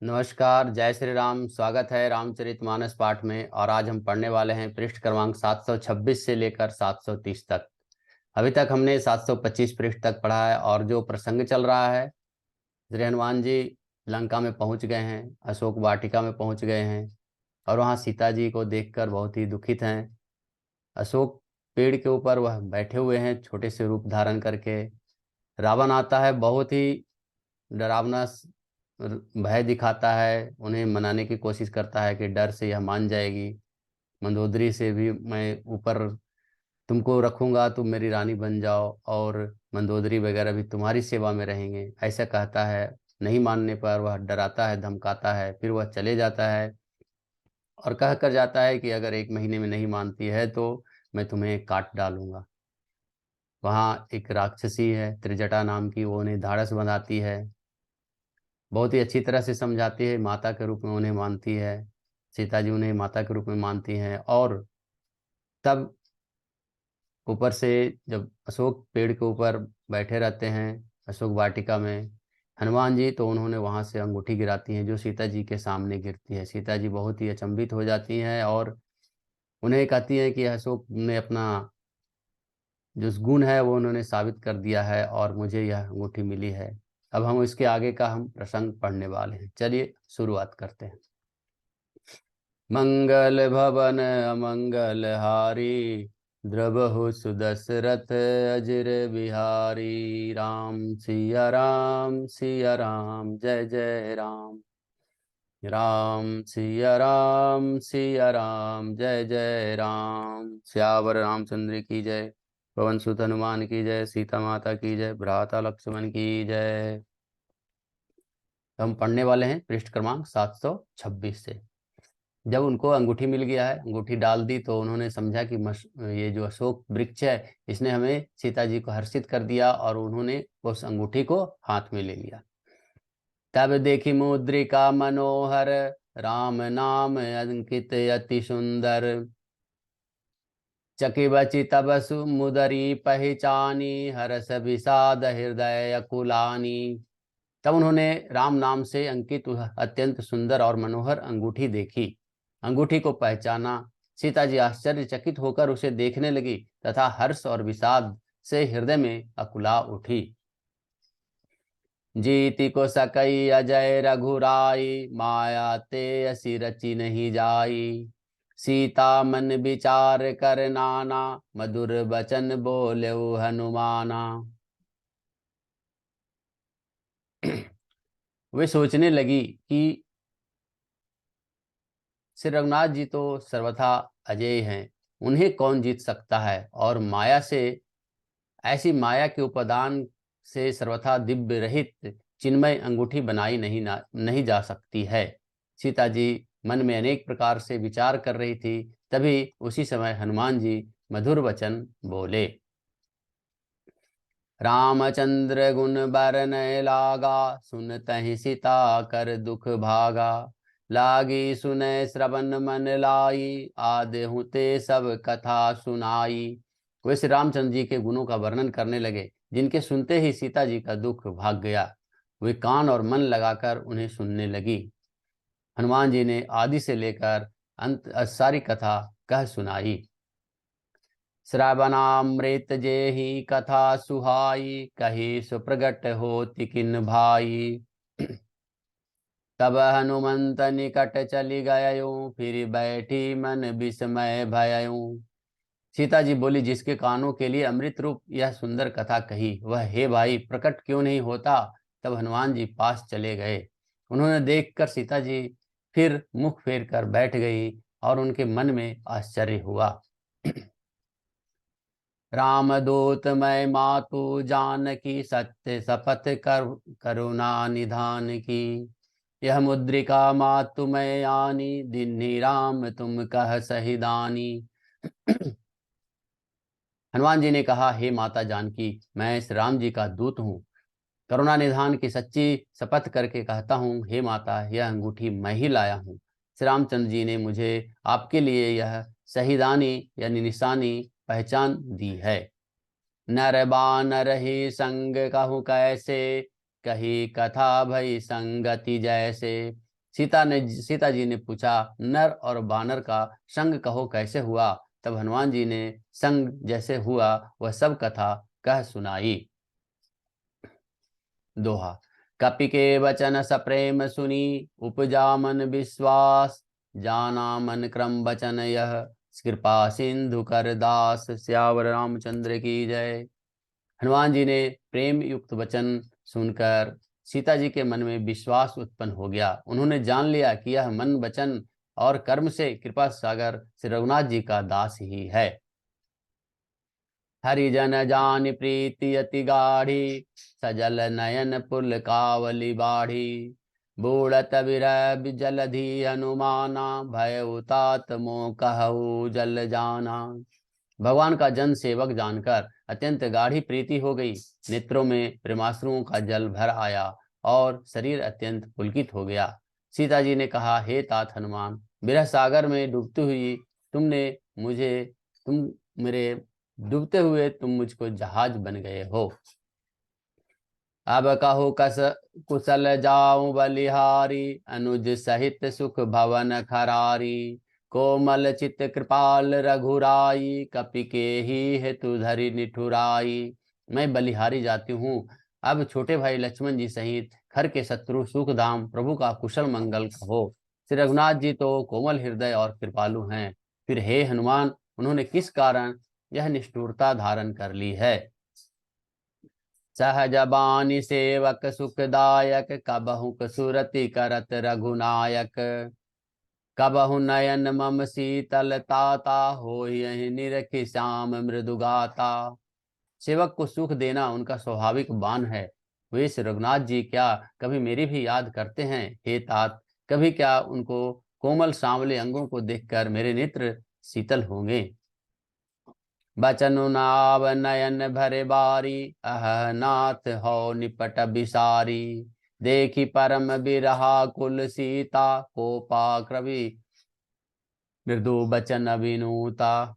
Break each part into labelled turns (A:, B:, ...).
A: नमस्कार, जय श्री राम। स्वागत है रामचरितमानस पाठ में। और आज हम पढ़ने वाले हैं पृष्ठ क्रमांक 726 से लेकर 730 तक। अभी तक हमने 725 पृष्ठ तक पढ़ा है और जो प्रसंग चल रहा है, श्री हनुमान जी लंका में पहुंच गए हैं, अशोक वाटिका में पहुंच गए हैं और वहां सीता जी को देखकर बहुत ही दुखित हैं। अशोक पेड़ के ऊपर वह बैठे हुए हैं छोटे से रूप धारण करके। रावण आता है, बहुत ही डरावना भय दिखाता है, उन्हें मनाने की कोशिश करता है कि डर से यह मान जाएगी। मंदोदरी से भी मैं ऊपर तुमको रखूंगा, तुम मेरी रानी बन जाओ और मंदोदरी वगैरह भी तुम्हारी सेवा में रहेंगे, ऐसा कहता है। नहीं मानने पर वह डराता है, धमकाता है, फिर वह चले जाता है और कह कर जाता है कि अगर 1 महीने में नहीं मानती है तो मैं तुम्हें काट डालूंगा। वहाँ एक राक्षसी है त्रिजटा नाम की, वो उन्हें धाड़स बंधाती है, बहुत ही अच्छी तरह से समझाती है, माता के रूप में उन्हें मानती है। सीता जी उन्हें माता के रूप में मानती हैं। और तब ऊपर से जब अशोक पेड़ के ऊपर बैठे रहते हैं अशोक वाटिका में हनुमान जी, तो उन्होंने वहां से अंगूठी गिराती हैं जो सीता जी के सामने गिरती है। सीता जी बहुत ही अचंभित हो जाती हैं और उन्हें कहती हैं कि अशोक ने अपना जो गुण है वो उन्होंने साबित कर दिया है और मुझे यह अंगूठी मिली है। अब हम इसके आगे का हम प्रसंग पढ़ने वाले हैं। चलिए शुरुआत करते हैं। मंगल भवन अमंगल हारी, द्रवहु सुदशरथ अजिर बिहारी। राम सिया राम जय जय राम। राम सिया राम जय जय राम। श्यावर रामचंद्र की जय। पवन सुत हनुमान की जय। सीता माता की जय। भ्राता लक्ष्मण की जय। हम पढ़ने वाले हैं पृष्ठ क्रमांक 726 से। जब उनको अंगूठी मिल गया है, अंगूठी डाल दी, तो उन्होंने समझा कि ये जो अशोक वृक्ष है इसने हमें सीता जी को हर्षित कर दिया और उन्होंने उस अंगूठी को हाथ में ले लिया। तब देखी मुद्रिका मनोहर, राम नाम अंकित अति सुंदर। चकी बची तब सुमुदरी पहचानी, हरस विषाद हृदय अकुलानी। तब उन्होंने राम नाम से अंकित अत्यंत सुंदर और मनोहर अंगूठी देखी, अंगूठी को पहचाना। सीता जी आश्चर्यचकित होकर उसे देखने लगी तथा हर्ष और विषाद से हृदय में अकुला उठी। जीति को सकई अजय रघुराई, माया ते असी रची नहीं जाई। सीता मन विचार कर नाना, मधुर बचन बोले हनुमाना। वे सोचने लगी कि श्री रघुनाथ जी तो सर्वथा अजय हैं, उन्हें कौन जीत सकता है। और माया से, ऐसी माया के उपादान से सर्वथा दिव्य रहित चिन्मय अंगूठी बनाई नहीं जा सकती है। सीता जी मन में अनेक प्रकार से विचार कर रही थी। तभी उसी समय हनुमान जी मधुर वचन बोले। रामचंद्र गुण बरनय लागा, सुनतहि सीता कर दुख भागा। लागी सुनय श्रवण मन लाई, आदेहु ते सब कथा सुनाई। वे श्री रामचंद्र जी के गुणों का वर्णन करने लगे, जिनके सुनते ही सीता जी का दुख भाग गया। वे कान और मन लगाकर उन्हें सुनने लगी। हनुमान जी ने आदि से लेकर अंत सारी कथा कह सुनाई। श्रवणामृत जेहि कथा सुहाई, कही सुप्रगट होति किन भाई। तब हनुमंत निकट चली गयऊ, फिर बैठी मन विस्मय भयऊ। सीता जी बोली, जिसके कानों के लिए अमृत रूप यह सुंदर कथा कही, वह हे भाई प्रकट क्यों नहीं होता। तब हनुमान जी पास चले गए। उन्होंने देखकर सीता जी फिर मुख फेर कर बैठ गई और उनके मन में आश्चर्य हुआ। रामदूत मैं मातु जानकी, सत्य शपथ करुणा निधान की। यह मुद्रिका मातु मैं आनी, दिन्ही राम तुम कह सहिदानी। हनुमान जी ने कहा, हे माता जानकी, मैं श्री राम जी का दूत हूँ। करुणा निधान की सच्ची शपथ करके कहता हूँ, हे माता, यह अंगूठी मैं ही लाया हूँ। श्री रामचंद्र जी ने मुझे आपके लिए यह शहीदानी यानी निशानी पहचान दी है। नर बानर ही संग कहूँ कैसे, कही कथा भई संगति जैसे। सीता जी ने पूछा, नर और बानर का संग कहो कैसे हुआ। तब हनुमान जी ने संग जैसे हुआ वह सब कथा कह सुनाई। दोहा। कपि के वचन सप्रेम सुनी, उपजा मन विश्वास, जाना मन क्रम वचन यह, कृपा सिंधु कर दास। सियावर रामचंद्र की जय। हनुमान जी ने प्रेम युक्त वचन सुनकर सीता जी के मन में विश्वास उत्पन्न हो गया। उन्होंने जान लिया कि यह मन वचन और कर्म से कृपा सागर श्री रघुनाथ जी का दास ही है। हरिजन जान प्रीति अति गाढ़ी, सजल नयन पुल कावली बाढ़ी। बूढ़त विरह जलधि हनुमाना, भय उतात मोह कहु जल जाना। भगवान का जन सेवक जानकर अत्यंत गाढ़ी प्रीति हो गई। नेत्रों में प्रेमाश्रुओं का जल भर आया और शरीर अत्यंत पुलकित हो गया। सीता जी ने कहा, हे तात हनुमान, विरह सागर में डूबती हुई तुमने मुझे तुम मेरे डूबते हुए तुम मुझको जहाज बन गए हो। अब कहो कस कुशल जाऊं बलिहारी, अनुज सहित सुख भवन खरारी। कोमल चित कृपाल रघुराई, कपि के ही हेतु धरि निठुराई। मैं बलिहारी जाती हूँ, अब छोटे भाई लक्ष्मण जी सहित खर के शत्रु सुखधाम प्रभु का कुशल मंगल कहो। श्री रघुनाथ जी तो कोमल हृदय और कृपालु हैं, फिर हे हनुमान उन्होंने किस कारण यह निष्ठुरता धारण कर ली है। सहजबानी सेवक सुखदायक, कबहु सुरति करत रघुनायक। कबहु नयन मम शीतल ताता, होई यहि निरखि श्याम मृदुगाता। सेवक को सुख देना उनका स्वाभाविक बान है। वे श्री रघुनाथ जी क्या कभी मेरी भी याद करते हैं। हे तात, कभी क्या उनको कोमल सांवले अंगों को देखकर मेरे नेत्र शीतल होंगे। बचनु नाव नयन भरे बारी, अह नाथ हो निपट बिसारी। देखी परम बिरहा कुल सीता, कोपा क्रवि मृदु बचन अभिनूता।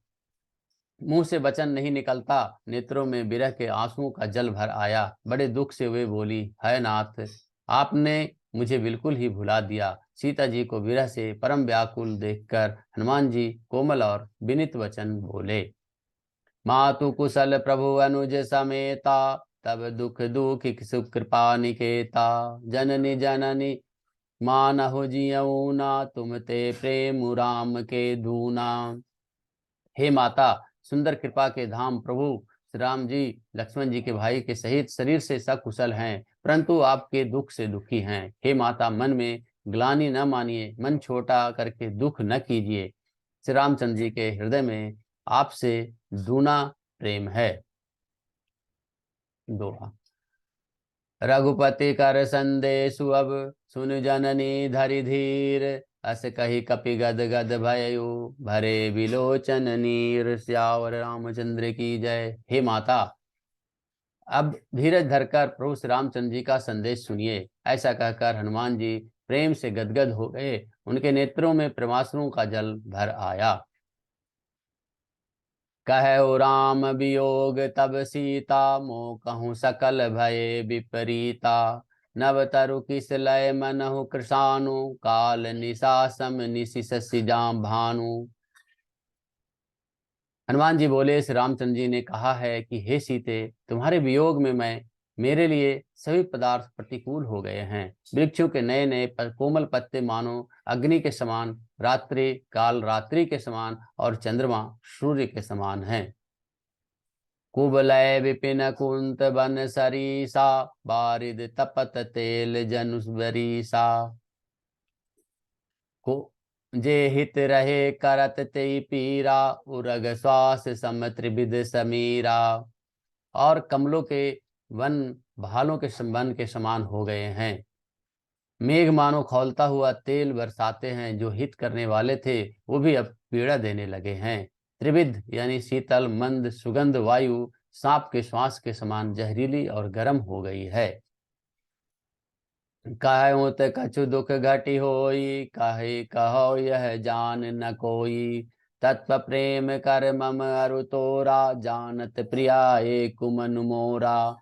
A: मुंह से वचन नहीं निकलता, नेत्रों में विरह के आंसुओं का जल भर आया। बड़े दुख से वे बोली, है नाथ, आपने मुझे बिल्कुल ही भुला दिया। सीता जी को विरह से परम व्याकुल देखकर हनुमान जी कोमल और विनीत वचन बोले। मातु कुशल प्रभु अनुज समेता, तब दुख दुखी सुख कृपा निकेता। जननी जननी मानहु जियऊ ना, तुम ते प्रेम राम के दूना। हे माता, सुंदर कृपा के धाम प्रभु श्री राम जी लक्ष्मण जी के भाई के सहित शरीर से सकुशल हैं, परंतु आपके दुख से दुखी हैं। हे माता, मन में ग्लानि न मानिए, मन छोटा करके दुख न कीजिए। श्री रामचंद्र जी के हृदय में आपसे दूना प्रेम है। दोहा। रघुपति कर संदेशु अब, सुन जननी धरि धीर। अस कही कपि गद गद भयउ, भरे विलोचन नीर। सियावर रामचंद्र की जय। हे माता, अब धीरज धरकर प्रभु श्री रामचंद्र जी का संदेश सुनिए। ऐसा कहकर हनुमान जी प्रेम से गदगद हो गए। उनके नेत्रों में प्रेमाश्रुओं का जल भर आया। कहु राम वियोग तब सीता, मोह कहूँ सकल भये विपरीता। नव तरु किस लय मनहु कृशानु, काल निशा सम निशि शशि जाम भानु। हनुमान जी बोले, श्री रामचंद्र जी ने कहा है कि हे सीते, तुम्हारे वियोग में मेरे लिए सभी पदार्थ प्रतिकूल हो गए हैं। वृक्षों के नए नए कोमल पत्ते मानो अग्नि के समान, रात्रि काल रात्रि के समान और चंद्रमा सूर्य के समान हैं। कुबलय विपिन कुंत बन सरीसा, बारिद तपत तेल जनुष बरीसा। को जे हित रहे करत ते पीरा, उरग श्वास सम त्रिविध समीरा। और कमलों के वन भालों के संबंध के समान हो गए हैं। मेघ मानो खौलता हुआ तेल बरसाते हैं। जो हित करने वाले थे वो भी अब पीड़ा देने लगे हैं। त्रिविध यानी शीतल मंद सुगंध वायु सांप के श्वास के समान जहरीली और गर्म हो गई है। काहू त कछु दुख घटी होई, काहे कहो यह जान न कोई। तत्व प्रेम कर मम अरु तोरा, जानत प्रिया एक मन मोरा।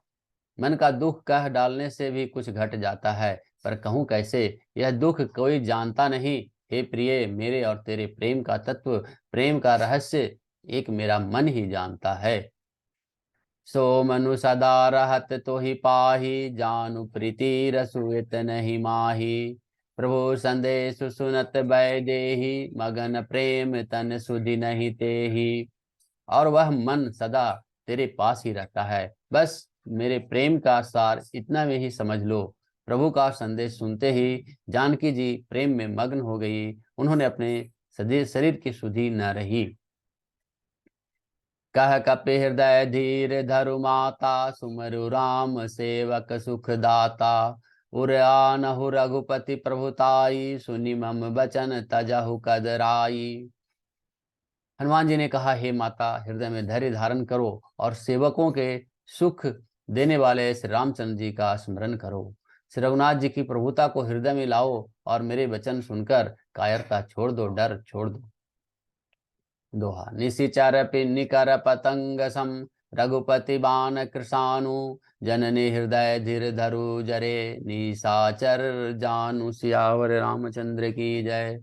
A: मन का दुख कह डालने से भी कुछ घट जाता है, पर कहूँ कैसे, यह दुख कोई जानता नहीं। हे प्रिय, मेरे और तेरे प्रेम का तत्व, प्रेम का रहस्य एक मेरा मन ही जानता है। सो मनु सदा रहत तो ही पाही, जानु प्रीति रसुइत नहीं माही। प्रभु संदेश सुनत बै देही, मगन प्रेम तन सुधि नहीं तेही। और वह मन सदा तेरे पास ही रहता है। बस मेरे प्रेम का सार इतना में ही समझ लो। प्रभु का संदेश सुनते ही जानकी जी प्रेम में मग्न हो गई। उन्होंने अपने शरीर की सुधि न रही। कह कपि हृदय धीर धरु माता, सुमरु राम सेवक सुख दाता। उर आनहु रघुपति प्रभुताई, सुनि मम बचन तजहु कदराई। हनुमान जी ने कहा, हे माता, हृदय में धैर्य धारण करो और सेवकों के सुख देने वाले श्री रामचंद्र जी का स्मरण करो। श्री रघुनाथ जी की प्रभुता को हृदय में लाओ और मेरे वचन सुनकर कायरता छोड़ दो, डर छोड़ दो। दोहा। निशिचर पिन्निकर पतंग सम, रघुपति बाण कृषाणु। जननी हृदय धीर धरु जरे, निशाचर जानु। सियावर रामचंद्र की जय।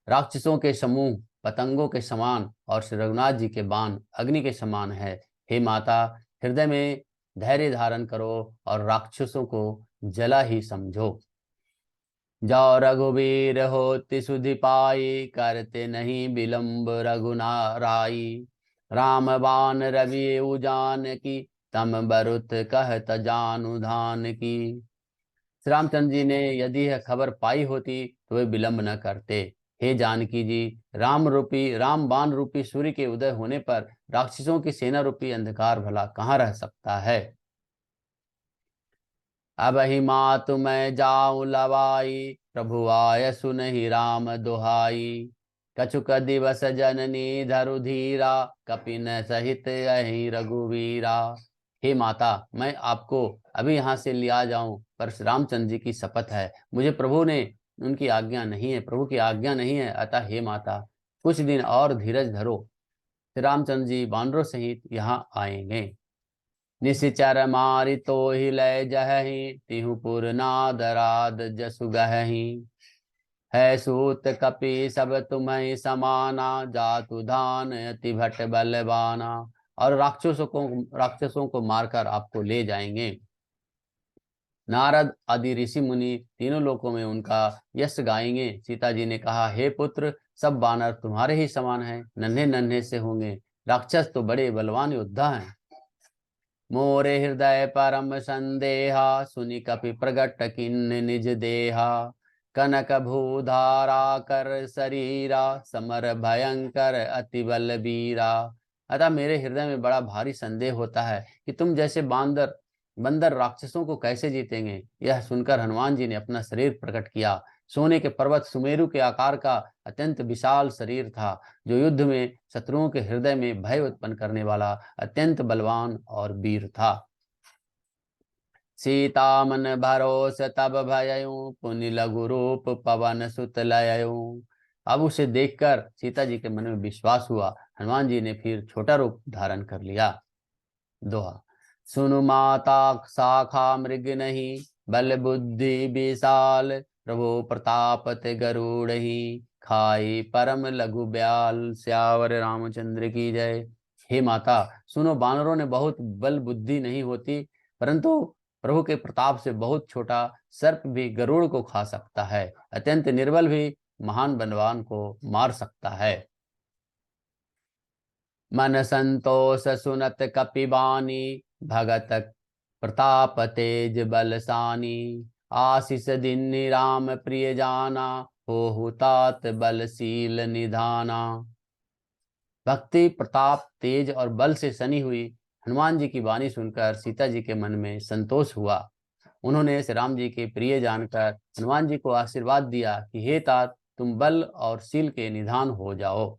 A: राक्षसों के समूह पतंगों के समान और श्री रघुनाथ जी के बाण अग्नि के समान है। हे माता, हृदय में धैर्य धारण करो और राक्षसों को जला ही समझो। जाओ रघुवीर होति सुधि पाई, करते नहीं विलंब रघुनाराई। राम बाण रवि उजान की, तम बरुत कहत जानु धान की। श्री रामचंद्र जी ने यदि यह खबर पाई होती तो वे विलंब न करते। हे जानकी जी, राम बाण रूपी सूर्य के उदय होने पर राक्षसों की सेना रूपी अंधकार भला कहाँ रह सकता है। अब ही मात मैं जाऊं लवाई, प्रभु आय सुनहि राम दुहाई। कछुक दिवस जननी धरु धीरा, कपिन सहित अहि रघुवीरा। हे माता, मैं आपको अभी यहाँ से लिया जाऊं, पर रामचंद्र जी की शपथ है, मुझे प्रभु ने उनकी आज्ञा नहीं है, प्रभु की आज्ञा नहीं है। अतः हे माता, कुछ दिन और धीरज धरो। श्री रामचंद्र जी वानरों सहित यहाँ आएंगे। निशिचर मारि तो ही लय जहहि, तिहुपुर नादराद जसु गहहि। है सूत कपि सब तुम्हें समाना, जातु धान अति भट बलवाना। और राक्षसों को मारकर आपको ले जाएंगे। नारद आदि ऋषि मुनि तीनों लोकों में उनका यश गाएंगे। सीता जी ने कहा, हे पुत्र, सब बानर तुम्हारे ही समान हैं, नन्हे नन्हे से होंगे। राक्षस तो बड़े बलवान योद्धा हैं। मोरे हृदय परम संदेहा, सुनि कपि प्रगट किन्न निज देहा। कनक भूधारा कर शरीरा, समर भयंकर अति बलबीरा। अतः मेरे हृदय में बड़ा भारी संदेह होता है कि तुम जैसे बंदर राक्षसों को कैसे जीतेंगे। यह सुनकर हनुमान जी ने अपना शरीर प्रकट किया। सोने के पर्वत सुमेरु के आकार का अत्यंत विशाल शरीर था, जो युद्ध में शत्रुओं के हृदय में भय उत्पन्न करने वाला अत्यंत बलवान और वीर था। सीता मन भरोस तब भयऊ, पुनि लघु रूप पवन सुत लयऊ। अब उसे देखकर सीता जी के मन में विश्वास हुआ। हनुमान जी ने फिर छोटा रूप धारण कर लिया। दोहा। सुनु माता शाखा मृग नहीं, बल बुद्धि विशाल। प्रभु प्रताप ते गरुड़ ही, खाई परम लघु ब्याल। स्यावर रामचंद्र की जय। हे माता, सुनो, बानरों ने बहुत बल बुद्धि नहीं होती, परंतु प्रभु के प्रताप से बहुत छोटा सर्प भी गरुड़ को खा सकता है। अत्यंत निर्बल भी महान बलवान को मार सकता है। मन संतोष सुनत कपिबानी, भगत प्रताप तेज बलसानी। आशीष दीन्हि राम प्रिय जाना, होहु तात बलशील निधाना। भक्ति, प्रताप, तेज और बल से सनी हुई हनुमान जी की वाणी सुनकर सीता जी के मन में संतोष हुआ। उन्होंने श्री राम जी के प्रिय जानकर हनुमान जी को आशीर्वाद दिया कि हे तात, तुम बल और शील के निधान हो जाओ।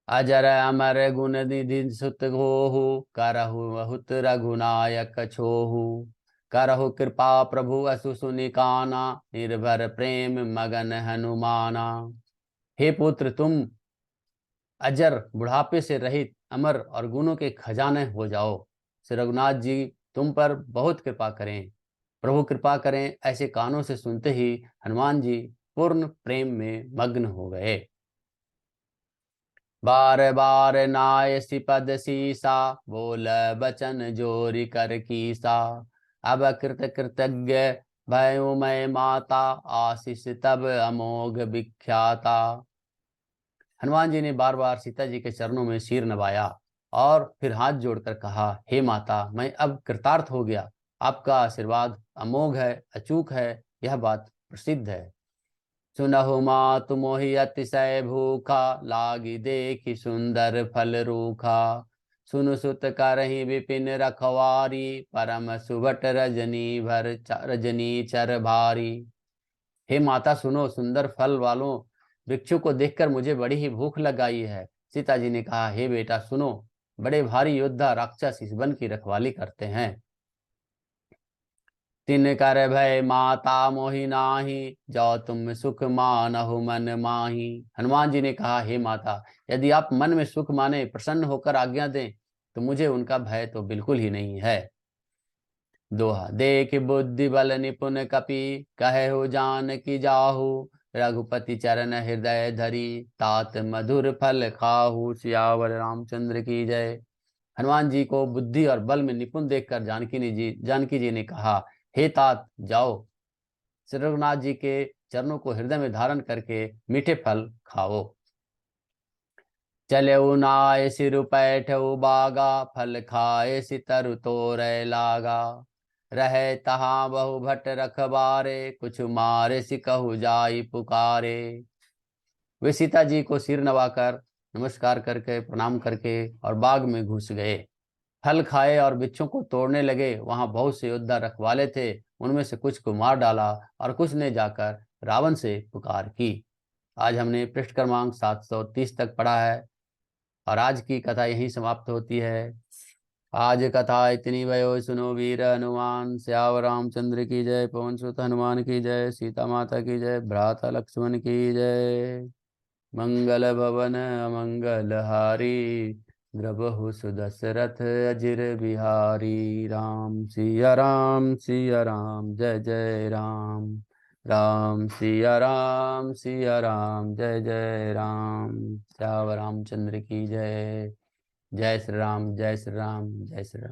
A: अजर अमर गुण निधि सुत होहु, करहु बहुत रघुनायक छोहु। करहु कृपा प्रभु असु सुनिकाना, निर्भर प्रेम मगन हनुमाना। हे पुत्र, तुम अजर बुढ़ापे से रहित अमर और गुणों के खजाने हो जाओ। श्री रघुनाथ जी तुम पर बहुत कृपा करें, प्रभु कृपा करें। ऐसे कानों से सुनते ही हनुमान जी पूर्ण प्रेम में मग्न हो गए। बार बार नायसी पद सीसा, बोल बचन जोरी कर कीसा। अब कृत कृतज्ञ भयो मैं माता, आशीष तब अमोघ विख्याता। हनुमान जी ने बार बार सीता जी के चरणों में सिर नवाया और फिर हाथ जोड़कर कहा, हे माता, मैं अब कृतार्थ हो गया। आपका आशीर्वाद अमोघ है, अचूक है, यह बात प्रसिद्ध है। सुनहु मातु मोहि अतिशय भूखा, लागी देखि सुंदर फल रूखा। सुनु सुत करहि विपिन रखवारी, परम सुभट रजनी चर भारी। हे माता सुनो, सुंदर फल वालों वृक्षों को देखकर मुझे बड़ी ही भूख लग आई है। सीता जी ने कहा, हे बेटा सुनो, बड़े भारी योद्धा राक्षस इस वन की रखवाली करते हैं। तिन कर भय माता मोहि नाही, जो तुम सुख मानहु मन माही। हनुमान जी ने कहा, हे माता, यदि आप मन में सुख माने, प्रसन्न होकर आज्ञा दें, तो मुझे उनका भय तो बिल्कुल ही नहीं है। दोहा। देख बुद्धि बल निपुण कपि, कहे हो जान की जाहू। रघुपति चरण हृदय धरी, तात मधुर फल खाहू। सियावर रामचंद्र की जय। हनुमान जी को बुद्धि और बल में निपुण देखकर जानकी जी ने कहा, हे तात जाओ, श्री रघुनाथ जी के चरणों को हृदय में धारण करके मीठे फल खाओ। चले नाय सिर पैठऊ बागा, फल खाए सितरु तोरय लागा। रहे तहाँ बहु भट रखबारे, कुछ मारे सिकहु जाई पुकारे। वे सीता जी को सिर नवाकर नमस्कार करके प्रणाम करके और बाग में घुस गए। फल खाए और वृक्षों को तोड़ने लगे। वहां बहुत से योद्धा रखवाले थे, उनमें से कुछ को मार डाला और कुछ ने जाकर रावण से पुकार की। आज हमने पृष्ठ क्रमांक 730 तक पढ़ा है और आज की कथा यहीं समाप्त होती है। आज कथा इतनी भयो सुनो वीर हनुमान, श्यावर रामचंद्र की जय, पवन सुत हनुमान की जय, सीता माता की जय, भ्राता लक्ष्मण की जय। मंगल भवन अमंगल हारी, द्रबहु सुदशरथ अजिर बिहारी। राम सिया राम जय जय राम। राम सिया राम जय जय राम। श्यावर रामचंद्र की जय। जय श्री राम, जय श्री राम, जय श्री राम।